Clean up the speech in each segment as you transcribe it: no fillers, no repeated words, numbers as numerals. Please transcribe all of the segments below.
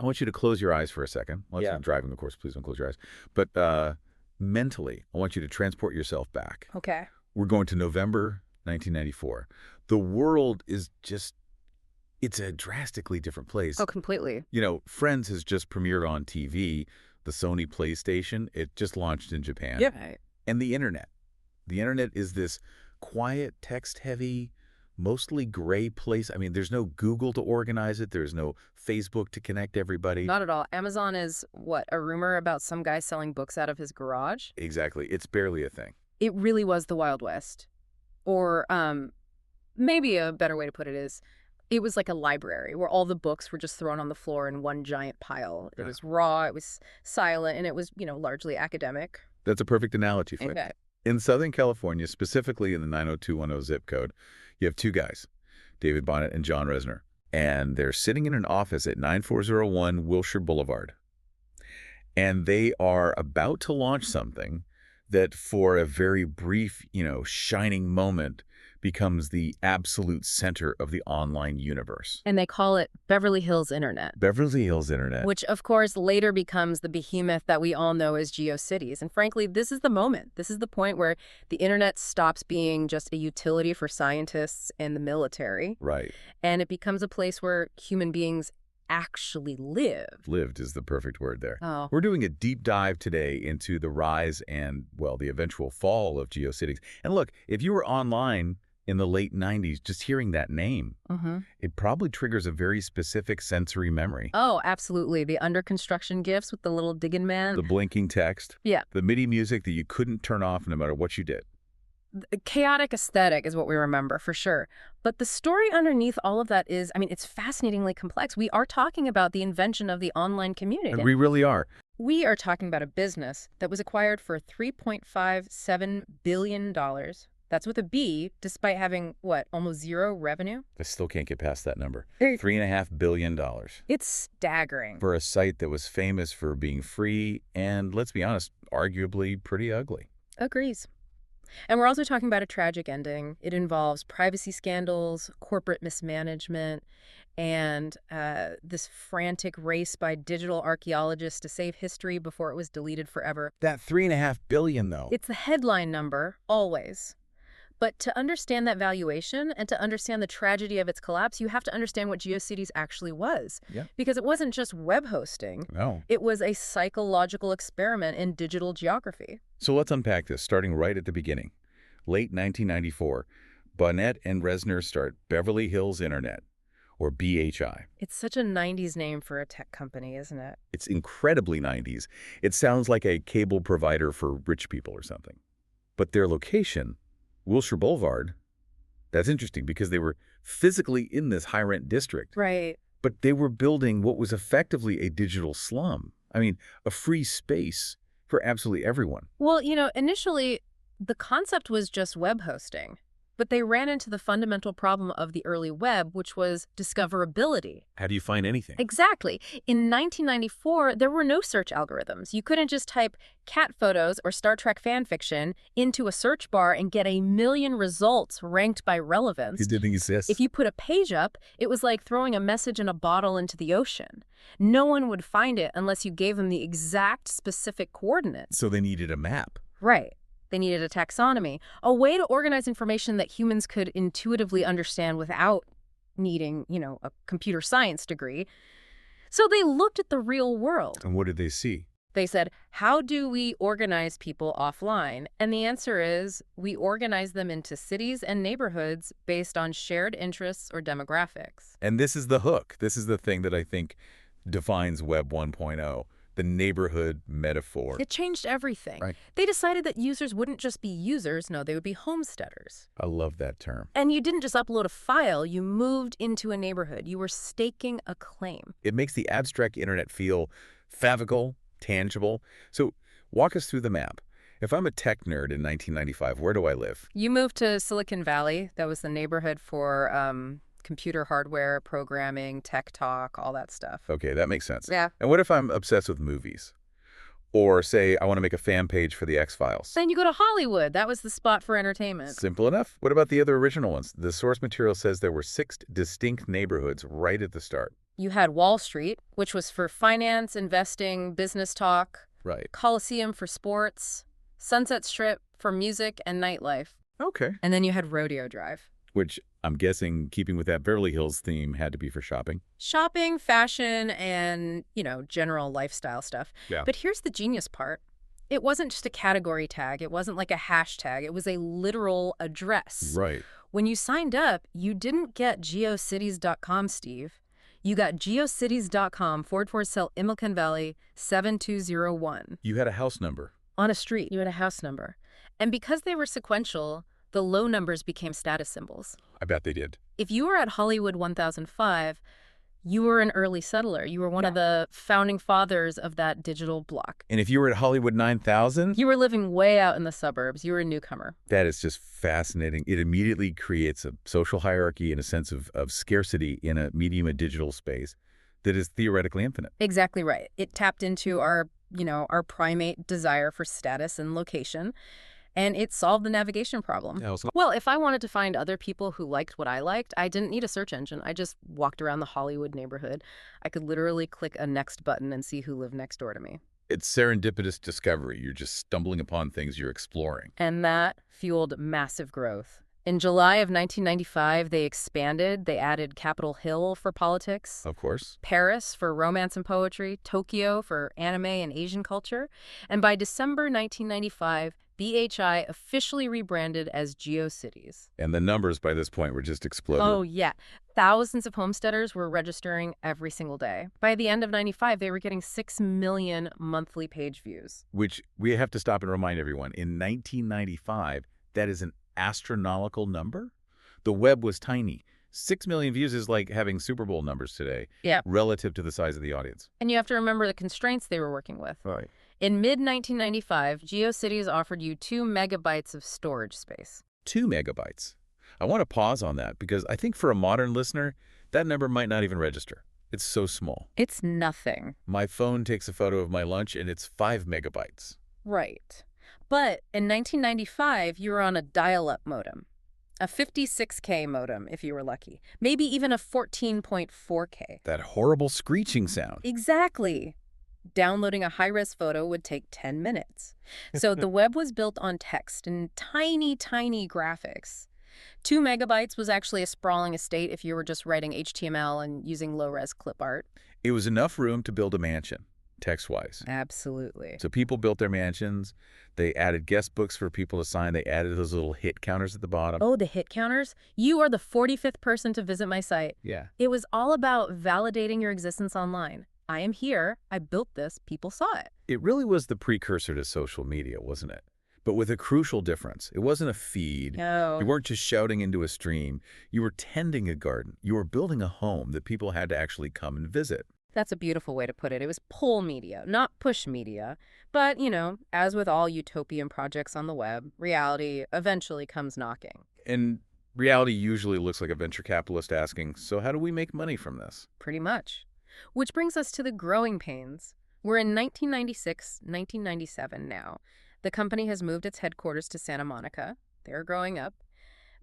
I want you to close your eyes for a second. Well, if Yeah. you're driving, of course, please don't close your eyes. But mentally, I want you to transport yourself back. Okay. We're going to November 1994. The world is just, it's a drastically different place. Oh, completely. You know, Friends has just premiered on TV. The Sony PlayStation, it just launched in Japan. Yep. Right. And the internet. The internet is this quiet, text-heavy, mostly gray place. I mean, there's no Google to organize it. There's no Facebook to connect everybody. Not at all. Amazon is, what, a rumor about some guy selling books out of his garage? Exactly. It's barely a thing. It really was the Wild West. Or maybe a better way to put it is, it was like a library where all the books were just thrown on the floor in one giant pile. It was raw, it was silent, and it was, largely academic. That's a perfect analogy for it. Okay. In Southern California, specifically in the 90210 zip code, you have two guys, David Bonnet and John Resner, and they're sitting in an office at 9401 Wilshire Boulevard. And they are about to launch something that for a very brief, shining moment becomes the absolute center of the online universe. And they call it Beverly Hills Internet. Beverly Hills Internet. Which, of course, later becomes the behemoth that we all know as GeoCities. And frankly, this is the moment. This is the point where the internet stops being just a utility for scientists and the military. Right. And it becomes a place where human beings actually live. Lived is the perfect word there. Oh. We're doing a deep dive today into the rise and, well, the eventual fall of GeoCities. And look, if you were online in the late 90s, just hearing that name, it probably triggers a very specific sensory memory. Oh, absolutely. The under construction gifs with the little digging man. The blinking text. Yeah. The MIDI music that you couldn't turn off no matter what you did. The chaotic aesthetic is what we remember, for sure. But the story underneath all of that is, it's fascinatingly complex. We are talking about the invention of the online community. And we really are. We are talking about a business that was acquired for $3.57 billion. That's with a B, despite having, almost zero revenue? I still can't get past that number. $3.5 billion. It's staggering. For a site that was famous for being free and, let's be honest, arguably pretty ugly. Agrees. And we're also talking about a tragic ending. It involves privacy scandals, corporate mismanagement, and this frantic race by digital archaeologists to save history before it was deleted forever. That $3.5 billion, though. It's the headline number, always. But to understand that valuation and to understand the tragedy of its collapse, you have to understand what GeoCities actually was. Yeah. Because it wasn't just web hosting. No. It was a psychological experiment in digital geography. So let's unpack this, starting right at the beginning. Late 1994, Bonnet and Resner start Beverly Hills Internet, or BHI. It's such a 90s name for a tech company, isn't it? It's incredibly 90s. It sounds like a cable provider for rich people or something. But their location, Wilshire Boulevard, that's interesting because they were physically in this high-rent district. Right. But they were building what was effectively a digital slum. A free space for absolutely everyone. Well, initially, the concept was just web hosting. But they ran into the fundamental problem of the early web, which was discoverability. How do you find anything? Exactly. In 1994, there were no search algorithms. You couldn't just type cat photos or Star Trek fan fiction into a search bar and get 1 million results ranked by relevance. It didn't exist. If you put a page up, it was like throwing a message in a bottle into the ocean. No one would find it unless you gave them the exact specific coordinates. So they needed a map. Right. They needed a taxonomy, a way to organize information that humans could intuitively understand without needing, a computer science degree. So they looked at the real world. And what did they see? They said, how do we organize people offline? And the answer is, we organize them into cities and neighborhoods based on shared interests or demographics. And this is the hook. This is the thing that I think defines Web 1.0. The neighborhood metaphor. It changed everything. Right. They decided that users wouldn't just be users, no, they would be homesteaders. I love that term. And you didn't just upload a file, you moved into a neighborhood. You were staking a claim. It makes the abstract internet feel fabrical, tangible. So walk us through the map. If I'm a tech nerd in 1995, where do I live? You moved to Silicon Valley. That was the neighborhood for computer hardware, programming, tech talk, all that stuff. Okay, that makes sense. Yeah. And what if I'm obsessed with movies? Or say I want to make a fan page for the X-Files? Then you go to Hollywood. That was the spot for entertainment. Simple enough. What about the other original ones? The source material says there were 6 distinct neighborhoods right at the start. You had Wall Street, which was for finance, investing, business talk, Right. Coliseum for sports, Sunset Strip for music and nightlife. Okay. And then you had Rodeo Drive. Which I'm guessing, keeping with that Beverly Hills theme, had to be for shopping. Shopping, fashion, and, general lifestyle stuff. Yeah. But here's the genius part. It wasn't just a category tag. It wasn't like a hashtag. It was a literal address. Right. When you signed up, you didn't get geocities.com, Steve. You got geocities.com/cell Imilkin Valley 7201. You had a house number. On a street, you had a house number. And because they were sequential, the low numbers became status symbols. I bet they did. If you were at Hollywood 1005, you were an early settler. You were one of the founding fathers of that digital block. And if you were at Hollywood 9000? You were living way out in the suburbs. You were a newcomer. That is just fascinating. It immediately creates a social hierarchy and a sense of scarcity in a medium of digital space that is theoretically infinite. Exactly right. It tapped into our primate desire for status and location. And it solved the navigation problem. Well, if I wanted to find other people who liked what I liked, I didn't need a search engine. I just walked around the Hollywood neighborhood. I could literally click a next button and see who lived next door to me. It's serendipitous discovery. You're just stumbling upon things you're exploring. And that fueled massive growth. In July of 1995, they expanded. They added Capitol Hill for politics. Of course. Paris for romance and poetry. Tokyo for anime and Asian culture. And by December 1995, BHI officially rebranded as GeoCities. And the numbers by this point were just exploding. Oh, yeah. Thousands of homesteaders were registering every single day. By the end of 95, they were getting 6 million monthly page views. Which we have to stop and remind everyone. In 1995, that is an astronomical number. The web was tiny. 6 million views is like having Super Bowl numbers today. Yeah. Relative to the size of the audience. And you have to remember the constraints they were working with. Right. In mid-1995, GeoCities offered you 2 megabytes of storage space. 2 megabytes. I want to pause on that because I think for a modern listener, that number might not even register. It's so small. It's nothing. My phone takes a photo of my lunch and it's 5 megabytes. Right. But in 1995, you were on a dial-up modem. A 56K modem, if you were lucky. Maybe even a 14.4K. That horrible screeching sound. Exactly. Downloading a high-res photo would take 10 minutes. So the web was built on text and tiny, tiny graphics. 2 megabytes was actually a sprawling estate if you were just writing HTML and using low-res clip art. It was enough room to build a mansion, text-wise. Absolutely. So people built their mansions. They added guest books for people to sign. They added those little hit counters at the bottom. Oh, the hit counters? You are the 45th person to visit my site. Yeah. It was all about validating your existence online. I am here. I built this. People saw it. It really was the precursor to social media, wasn't it? But with a crucial difference. It wasn't a feed. No. You weren't just shouting into a stream. You were tending a garden. You were building a home that people had to actually come and visit. That's a beautiful way to put it. It was pull media, not push media. But, as with all utopian projects on the web, reality eventually comes knocking. And reality usually looks like a venture capitalist asking, so how do we make money from this? Pretty much. Which brings us to the growing pains. We're in 1996, 1997 now. The company has moved its headquarters to Santa Monica. They're growing up.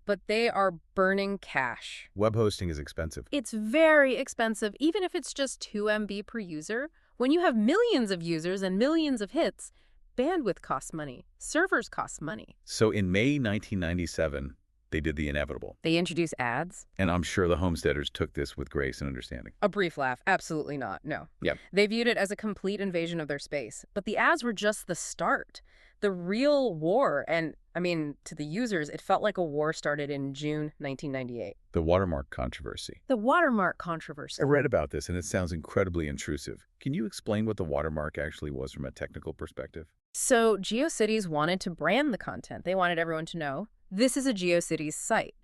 But they are burning cash. Web hosting is expensive. It's very expensive, even if it's just 2 MB per user. When you have millions of users and millions of hits, bandwidth costs money. Servers cost money. So in May 1997, they did the inevitable. They introduced ads. And I'm sure the homesteaders took this with grace and understanding. A brief laugh. Absolutely not. No. Yep. They viewed it as a complete invasion of their space. But the ads were just the start. The real war, and to the users, it felt like a war started in June 1998. The watermark controversy. The watermark controversy. I read about this, and it sounds incredibly intrusive. Can you explain what the watermark actually was from a technical perspective? So GeoCities wanted to brand the content. They wanted everyone to know, this is a GeoCities site.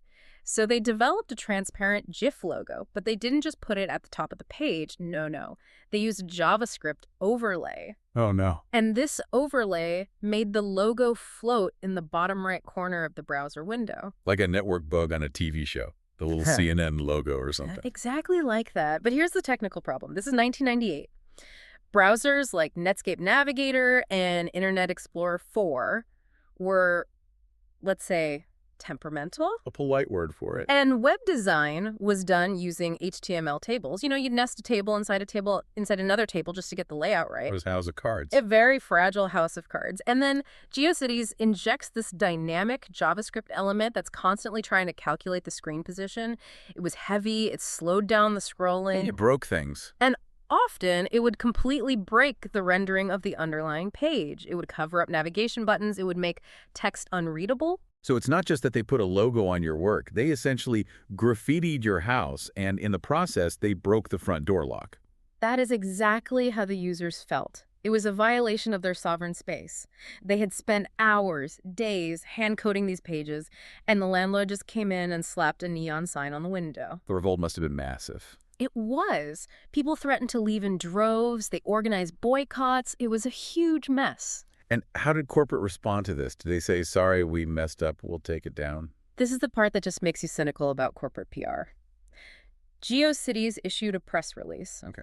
So they developed a transparent GIF logo, but they didn't just put it at the top of the page. No. They used a JavaScript overlay. Oh, no. And this overlay made the logo float in the bottom right corner of the browser window. Like a network bug on a TV show. The little CNN logo or something. Exactly like that. But here's the technical problem. This is 1998. Browsers like Netscape Navigator and Internet Explorer 4 were, let's say, temperamental. A polite word for it. And web design was done using HTML tables. You know, you'd nest a table inside another table just to get the layout right. It was house of cards. A very fragile house of cards. And then GeoCities injects this dynamic JavaScript element that's constantly trying to calculate the screen position. It was heavy. It slowed down the scrolling. And it broke things. And often, it would completely break the rendering of the underlying page. It would cover up navigation buttons. It would make text unreadable. So it's not just that they put a logo on your work. They essentially graffitied your house, and in the process, they broke the front door lock. That is exactly how the users felt. It was a violation of their sovereign space. They had spent hours, days, hand-coding these pages, and the landlord just came in and slapped a neon sign on the window. The revolt must have been massive. It was. People threatened to leave in droves. They organized boycotts. It was a huge mess. And how did corporate respond to this? Did they say, sorry, we messed up, we'll take it down? This is the part that just makes you cynical about corporate PR. GeoCities issued a press release. Okay.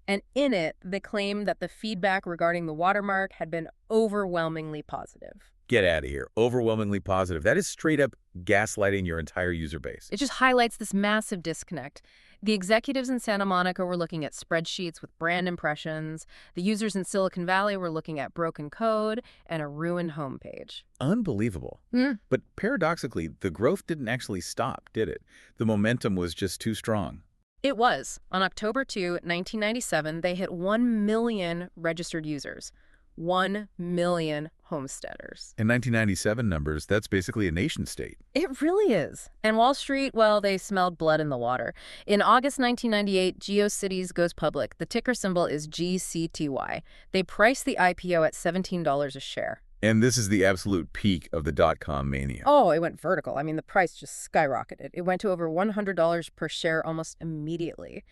And in it, they claimed that the feedback regarding the watermark had been overwhelmingly positive. Get out of here. Overwhelmingly positive. That is straight up gaslighting your entire user base. It just highlights this massive disconnect. The executives in Santa Monica were looking at spreadsheets with brand impressions. The users in Silicon Valley were looking at broken code and a ruined homepage. Unbelievable. But paradoxically, the growth didn't actually stop, did it? The momentum was just too strong. It was. On October 2, 1997, they hit 1 million registered users. 1 million homesteaders. In 1997 numbers, that's basically a nation state. It really is. And Wall Street, well, they smelled blood in the water. In August 1998, GeoCities goes public. The ticker symbol is GCTY. They priced the IPO at $17 a share. And this is the absolute peak of the dot-com mania. Oh, it went vertical. I mean, the price just skyrocketed. It went to over $100 per share almost immediately.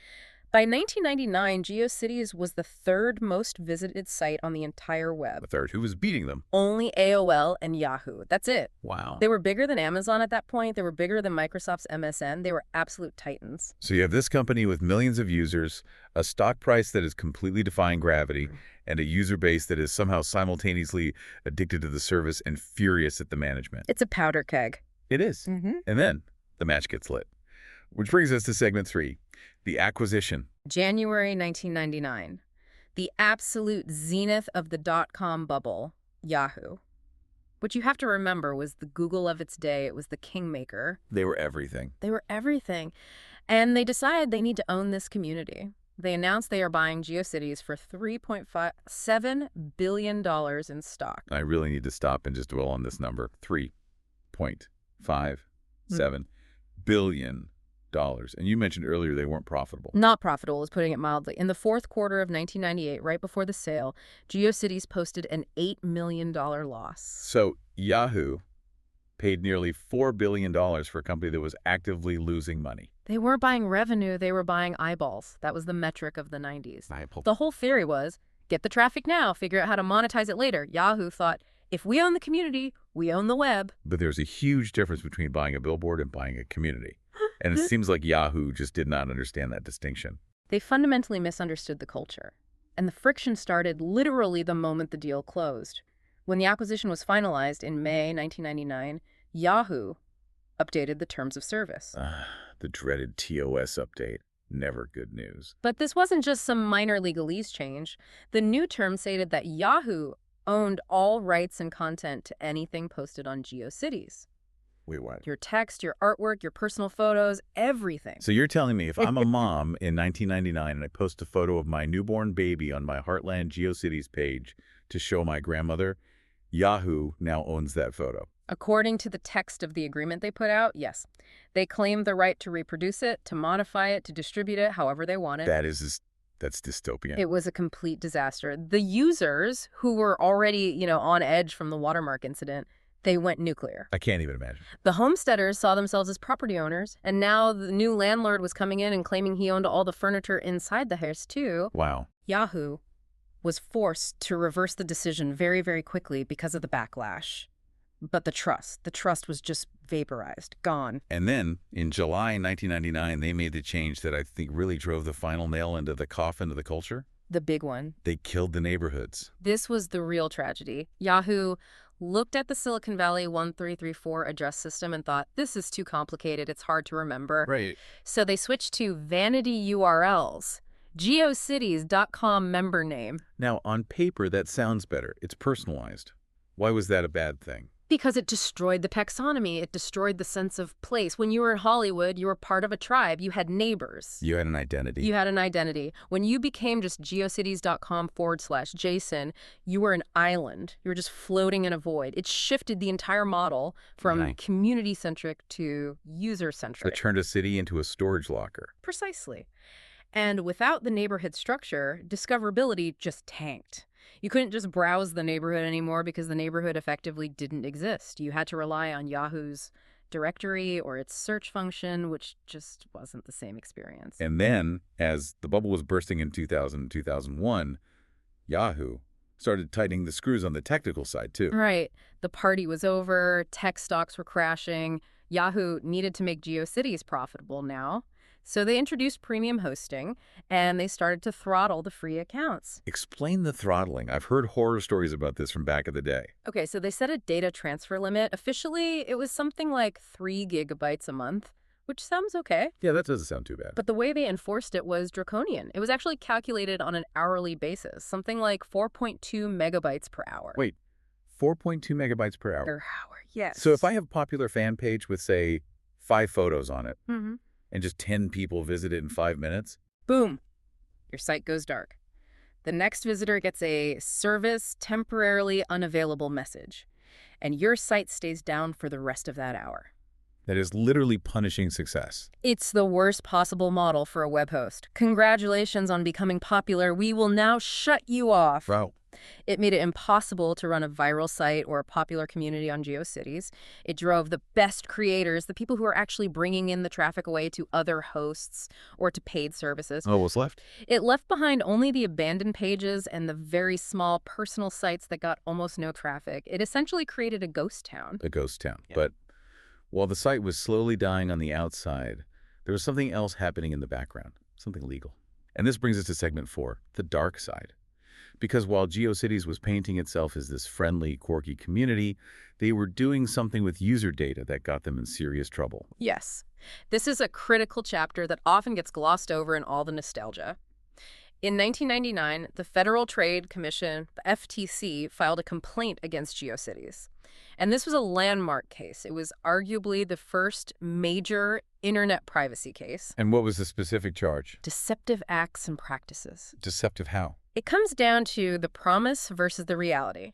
By 1999, GeoCities was the third most visited site on the entire web. The third. Who was beating them? Only AOL and Yahoo. That's it. Wow. They were bigger than Amazon at that point. They were bigger than Microsoft's MSN. They were absolute titans. So you have this company with millions of users, a stock price that is completely defying gravity, and a user base that is somehow simultaneously addicted to the service and furious at the management. It's a powder keg. It is. And then the match gets lit. Which brings us to segment 3, the acquisition. January 1999. The absolute zenith of the dot-com bubble, Yahoo. What you have to remember was the Google of its day. It was the kingmaker. They were everything. They were everything. And they decided they need to own this community. They announced they are buying GeoCities for $3.7 billion in stock. I really need to stop and just dwell on this number. $3.57 billion. And you mentioned earlier they weren't profitable. Not profitable is putting it mildly. In the fourth quarter of 1998, right before the sale, GeoCities posted an $8 million loss. So Yahoo paid nearly $4 billion for a company that was actively losing money. They weren't buying revenue, they were buying eyeballs. That was the metric of the 90s. Eyeball. The whole theory was, get the traffic now, figure out how to monetize it later. Yahoo thought, if we own the community, we own the web. But there's a huge difference between buying a billboard and buying a community. And it seems like Yahoo just did not understand that distinction. They fundamentally misunderstood the culture. And the friction started literally the moment the deal closed. When the acquisition was finalized in May 1999, Yahoo updated the terms of service. The dreaded TOS update. Never good news. But this wasn't just some minor legalese change. The new term stated that Yahoo owned all rights and content to anything posted on GeoCities. Wait, what? Your text, your artwork, your personal photos, everything. So you're telling me if I'm a mom in 1999 and I post a photo of my newborn baby on my Heartland GeoCities page to show my grandmother, Yahoo now owns that photo? According to the text of the agreement they put out, yes. They claim the right to reproduce it, to modify it, to distribute it however they want it. That's dystopian. It was a complete disaster. The users, who were already, on edge from the watermark incident, they went nuclear. I can't even imagine. The homesteaders saw themselves as property owners, and now the new landlord was coming in and claiming he owned all the furniture inside the house, too. Wow. Yahoo was forced to reverse the decision very, very quickly because of the backlash. But the trust was just vaporized, gone. And then, in July 1999, they made the change that I think really drove the final nail into the coffin of the culture. The big one. They killed the neighborhoods. This was the real tragedy. Yahoo looked at the Silicon Valley 1334 address system and thought, this is too complicated, it's hard to remember. Right. So they switched to vanity URLs, GeoCities.com member name. Now, on paper, that sounds better. It's personalized. Why was that a bad thing? Because it destroyed the taxonomy. It destroyed the sense of place. When you were in Hollywood, you were part of a tribe. You had neighbors. You had an identity. You had an identity. When you became just geocities.com/Jason, you were an island. You were just floating in a void. It shifted the entire model from Right. community-centric to So user-centric. it turned a city into a storage locker. Precisely. And without the neighborhood structure, discoverability just tanked. You couldn't just browse the neighborhood anymore because the neighborhood effectively didn't exist. You had to rely on Yahoo's directory or its search function, which just wasn't the same experience. And then, as the bubble was bursting in 2000, 2001, Yahoo started tightening the screws on the technical side, too. Right. The party was over, tech stocks were crashing. Yahoo needed to make GeoCities profitable now. So they introduced premium hosting, and they started to throttle the free accounts. Explain the throttling. I've heard horror stories about this from back in the day. Okay, so they set a data transfer limit. Officially, it was something like 3 gigabytes a month, which sounds okay. Yeah, that doesn't sound too bad. But the way they enforced it was draconian. It was actually calculated on an hourly basis, something like 4.2 megabytes per hour. Wait, 4.2 megabytes per hour. Per hour, yes. So if I have a popular fan page with, say, 5 photos on it, Mm-hmm. and just 10 people visit it in 5 minutes, Boom, your site goes dark. The next visitor gets a service temporarily unavailable message, and your site stays down for the rest of that hour. that is literally punishing success. It's the worst possible model for a web host. Congratulations on becoming popular. We will now shut you off. Wow. It made it impossible to run a viral site or a popular community on GeoCities. It drove the best creators, the people who are actually bringing in the traffic away, to other hosts or to paid services. Oh, what's left? It left behind only the abandoned pages and the very small personal sites that got almost no traffic. It essentially created a ghost town. A ghost town. Yeah. But while the site was slowly dying on the outside, there was something else happening in the background, something legal. And this brings us to segment 4, the dark side. Because while GeoCities was painting itself as this friendly, quirky community, they were doing something with user data that got them in serious trouble. Yes, this is a critical chapter that often gets glossed over in all the nostalgia. In 1999, the Federal Trade Commission, the FTC, filed a complaint against GeoCities. And this was a landmark case. It was arguably the first major internet privacy case. And what was the specific charge? Deceptive acts and practices. Deceptive how? It comes down to the promise versus the reality.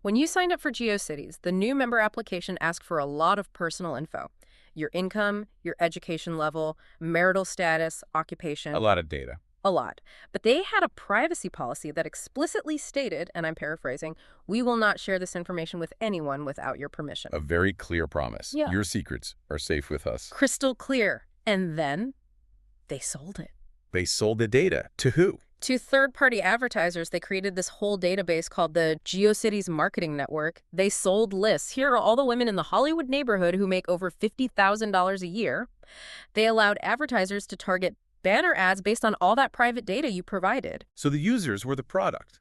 When you signed up for GeoCities, the new member application asked for a lot of personal info. Your income, your education level, marital status, occupation. A lot of data. A lot. But they had a privacy policy that explicitly stated, and I'm paraphrasing, we will not share this information with anyone without your permission. A very clear promise. Yeah. Your secrets are safe with us. Crystal clear. And then they sold it. They sold the data. To who? To third-party advertisers, they created this whole database called the GeoCities Marketing Network. They sold lists. Here are all the women in the Hollywood neighborhood who make over $50,000 a year. They allowed advertisers to target banner ads based on all that private data you provided. So the users were the product,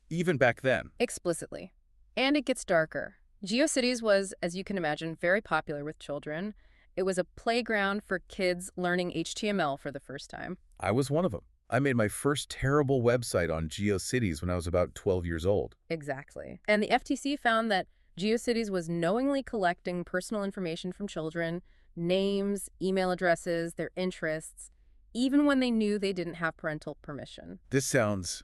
even back then. Explicitly. And it gets darker. GeoCities was, as you can imagine, very popular with children. It was a playground for kids learning HTML for the first time. I was one of them. I made my first terrible website on GeoCities when I was about 12 years old. Exactly. And the FTC found that GeoCities was knowingly collecting personal information from children, names, email addresses, their interests, even when they knew they didn't have parental permission. This sounds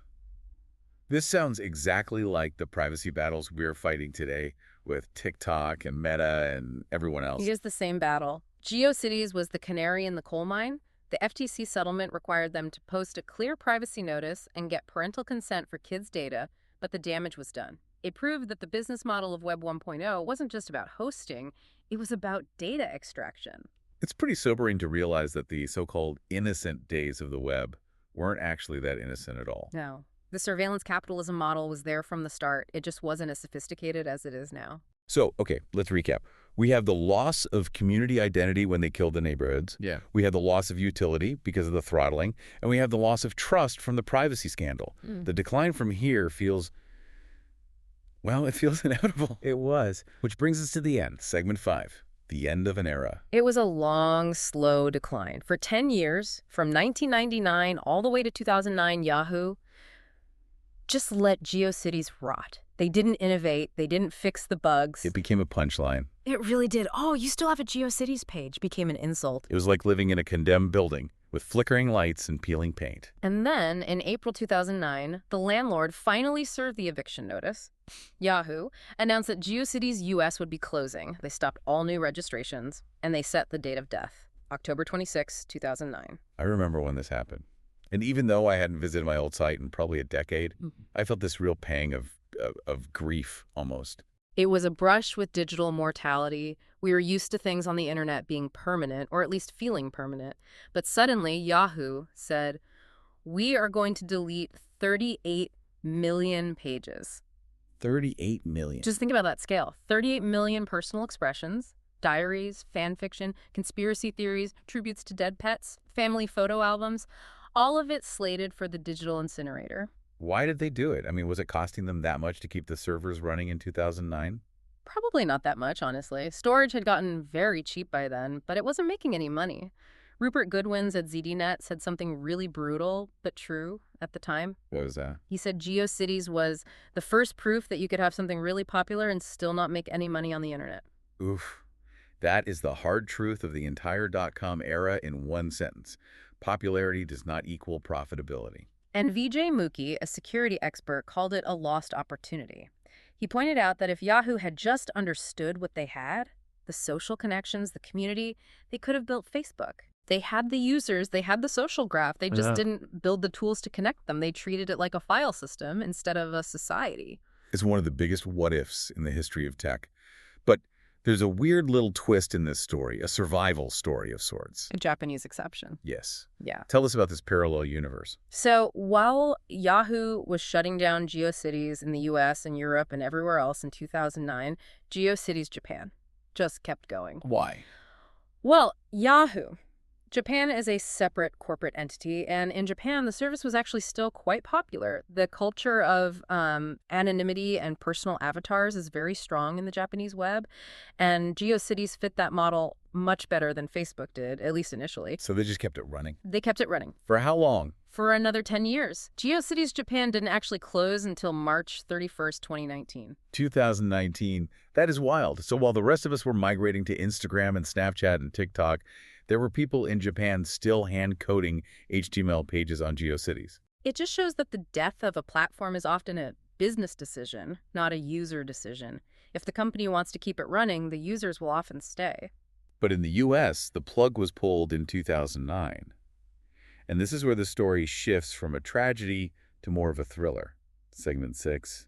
exactly like the privacy battles we're fighting today with TikTok and Meta and everyone else. It is the same battle. GeoCities was the canary in the coal mine. The FTC settlement required them to post a clear privacy notice and get parental consent for kids' data, but the damage was done. It proved that the business model of Web 1.0 wasn't just about hosting, it was about data extraction. It's pretty sobering to realize that the so-called innocent days of the web weren't actually that innocent at all. No. The surveillance capitalism model was there from the start. It just wasn't as sophisticated as it is now. So, okay, let's recap. We have the loss of community identity when they killed the neighborhoods. Yeah. We have the loss of utility because of the throttling. And we have the loss of trust from the privacy scandal. The decline from here feels Well, it feels inevitable. It was. Which brings us to the end. Segment 5, the end of an era. It was a long, slow decline. For 10 years, from 1999 all the way to 2009, Yahoo just let GeoCities rot. They didn't innovate. They didn't fix the bugs. It became a punchline. It really did. Oh, you still have a GeoCities page became an insult. It was like living in a condemned building with flickering lights and peeling paint. And then, in April 2009, the landlord finally served the eviction notice. Yahoo announced that GeoCities US would be closing. They stopped all new registrations, and they set the date of death, October 26, 2009. I remember when this happened. And even though I hadn't visited my old site in probably a decade, I felt this real pang of grief almost. It was a brush with digital mortality. We were used to things on the internet being permanent, or at least feeling permanent. But suddenly, Yahoo said, we are going to delete 38 million pages. 38 million. Just think about that scale. 38 million personal expressions, diaries, fan fiction, conspiracy theories, tributes to dead pets, family photo albums, all of it slated for the digital incinerator. Why did they do it? I mean, was it costing them that much to keep the servers running in 2009? Probably not that much, honestly. Storage had gotten very cheap by then, but it wasn't making any money. Rupert Goodwins at ZDNet said something really brutal but true at the time. What was that? He said GeoCities was the first proof that you could have something really popular and still not make any money on the internet. Oof. That is the hard truth of the entire .com era in one sentence. Popularity does not equal profitability. And Vijay Mukhi, a security expert, called it a lost opportunity. He pointed out that if Yahoo had just understood what they had, the social connections, the community, they could have built Facebook. They had the users, they had the social graph, they just didn't build the tools to connect them. They treated it like a file system instead of a society. It's one of the biggest what-ifs in the history of tech. But there's a weird little twist in this story, a survival story of sorts. A Japanese exception. Yes. Yeah. Tell us about this parallel universe. So while Yahoo was shutting down GeoCities in the US and Europe and everywhere else in 2009, GeoCities Japan just kept going. Why? Well, Yahoo. Japan is a separate corporate entity, and in Japan, the service was actually still quite popular. The culture of anonymity and personal avatars is very strong in the Japanese web, and GeoCities fit that model much better than Facebook did, at least initially. So they just kept it running. They kept it running. For how long? For another 10 years. GeoCities Japan didn't actually close until March 31st, 2019. 2019. That is wild. So while the rest of us were migrating to Instagram and Snapchat and TikTok, there were people in Japan still hand-coding HTML pages on GeoCities. It just shows that the death of a platform is often a business decision, not a user decision. If the company wants to keep it running, the users will often stay. But in the U.S., the plug was pulled in 2009. And this is where the story shifts from a tragedy to more of a thriller. Segment 6,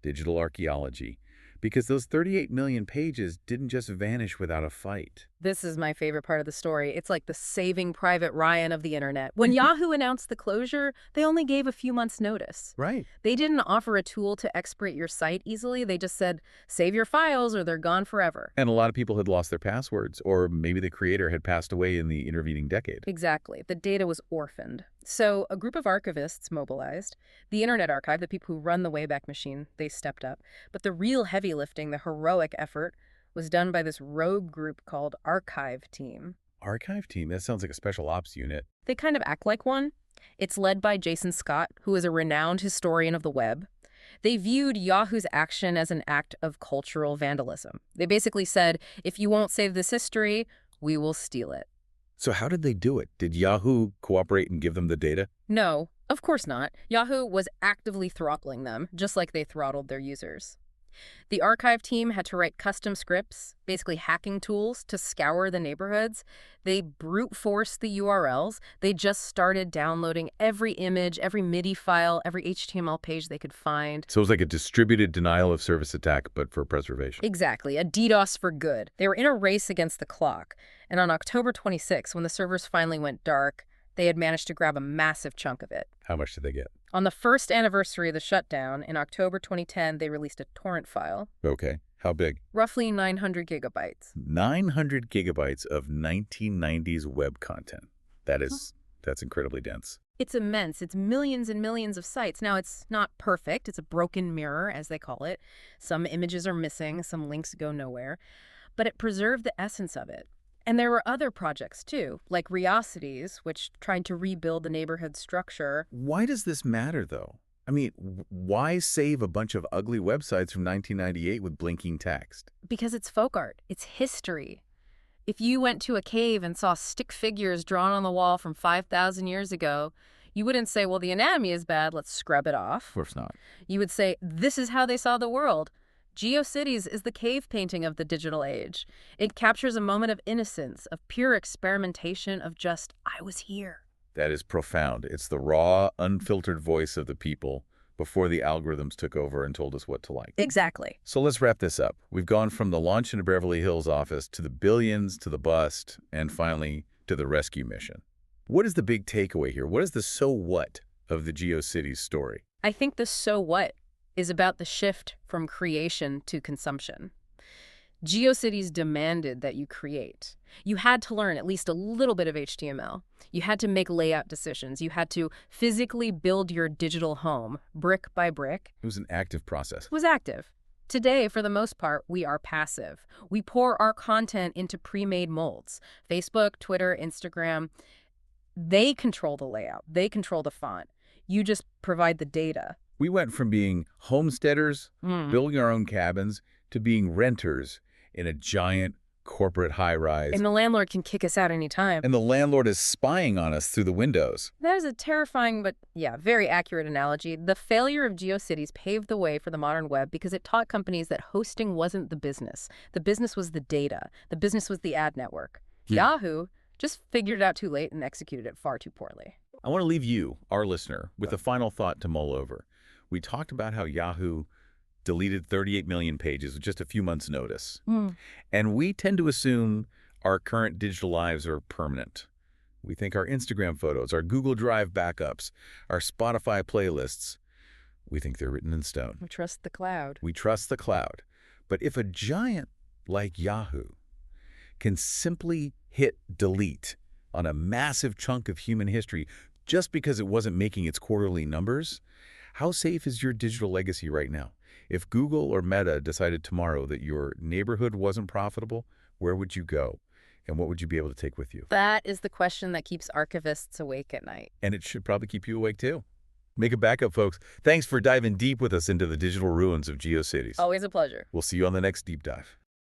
Digital Archaeology. Because those 38 million pages didn't just vanish without a fight. This is my favorite part of the story. It's like the Saving Private Ryan of the internet. When Yahoo announced the closure, they only gave a few months' notice. Right. They didn't offer a tool to export your site easily. They just said, save your files or they're gone forever. And a lot of people had lost their passwords, or maybe the creator had passed away in the intervening decade. Exactly. The data was orphaned. So a group of archivists mobilized. The Internet Archive, the people who run the Wayback Machine, they stepped up. But the real heavy lifting, the heroic effort, was done by this rogue group called Archive Team. Archive Team? That sounds like a special ops unit. They kind of act like one. It's led by Jason Scott, who is a renowned historian of the web. They viewed Yahoo's action as an act of cultural vandalism. They basically said, if you won't save this history, we will steal it. So how did they do it? Did Yahoo cooperate and give them the data? No, of course not. Yahoo was actively throttling them, just like they throttled their users. The archive team had to write custom scripts, basically hacking tools, to scour the neighborhoods. They brute forced the URLs. They just started downloading every image, every MIDI file, every HTML page they could find. So it was like a distributed denial of service attack, but for preservation. Exactly, a DDoS for good. They were in a race against the clock. And on October 26, when the servers finally went dark, they had managed to grab a massive chunk of it. How much did they get? On the first anniversary of the shutdown, in October 2010, they released a torrent file. Okay. How big? Roughly 900 gigabytes. 900 gigabytes of 1990s web content. That's incredibly dense. It's immense. It's millions and millions of sites. Now, it's not perfect. It's a broken mirror, as they call it. Some images are missing, some links go nowhere. But it preserved the essence of it. And there were other projects, too, like GeoCities, which tried to rebuild the neighborhood structure. Why does this matter, though? I mean, why save a bunch of ugly websites from 1998 with blinking text? Because it's folk art. It's history. If you went to a cave and saw stick figures drawn on the wall from 5,000 years ago, you wouldn't say, well, the anatomy is bad, let's scrub it off. Of course not. You would say, this is how they saw the world. GeoCities is the cave painting of the digital age. It captures a moment of innocence, of pure experimentation, of just, I was here. That is profound. It's the raw, unfiltered voice of the people before the algorithms took over and told us what to like. Exactly. So let's wrap this up. We've gone from the launch in a Beverly Hills office to the billions, to the bust, and finally to the rescue mission. What is the big takeaway here? What is the so what of the GeoCities story? I think the so what is about the shift from creation to consumption. GeoCities demanded that you create. You had to learn at least a little bit of HTML. You had to make layout decisions. You had to physically build your digital home, brick by brick. It was an active process. It was active. Today, for the most part, we are passive. We pour our content into pre-made molds. Facebook, Twitter, Instagram, they control the layout. They control the font. You just provide the data. We went from being homesteaders, building our own cabins, to being renters in a giant corporate high-rise. And the landlord can kick us out anytime. And the landlord is spying on us through the windows. That is a terrifying but, yeah, very accurate analogy. The failure of GeoCities paved the way for the modern web because it taught companies that hosting wasn't the business. The business was the data. The business was the ad network. Yahoo just figured it out too late and executed it far too poorly. I want to leave you, our listener, with a final thought to mull over. We talked about how Yahoo deleted 38 million pages with just a few months' notice. And we tend to assume our current digital lives are permanent. We think our Instagram photos, our Google Drive backups, our Spotify playlists, we think they're written in stone. We trust the cloud. We trust the cloud. But if a giant like Yahoo can simply hit delete on a massive chunk of human history just because it wasn't making its quarterly numbers, how safe is your digital legacy right now? If Google or Meta decided tomorrow that your neighborhood wasn't profitable, where would you go? And what would you be able to take with you? That is the question that keeps archivists awake at night. And it should probably keep you awake too. Make a backup, folks. Thanks for diving deep with us into the digital ruins of GeoCities. Always a pleasure. We'll see you on the next Deep Dive.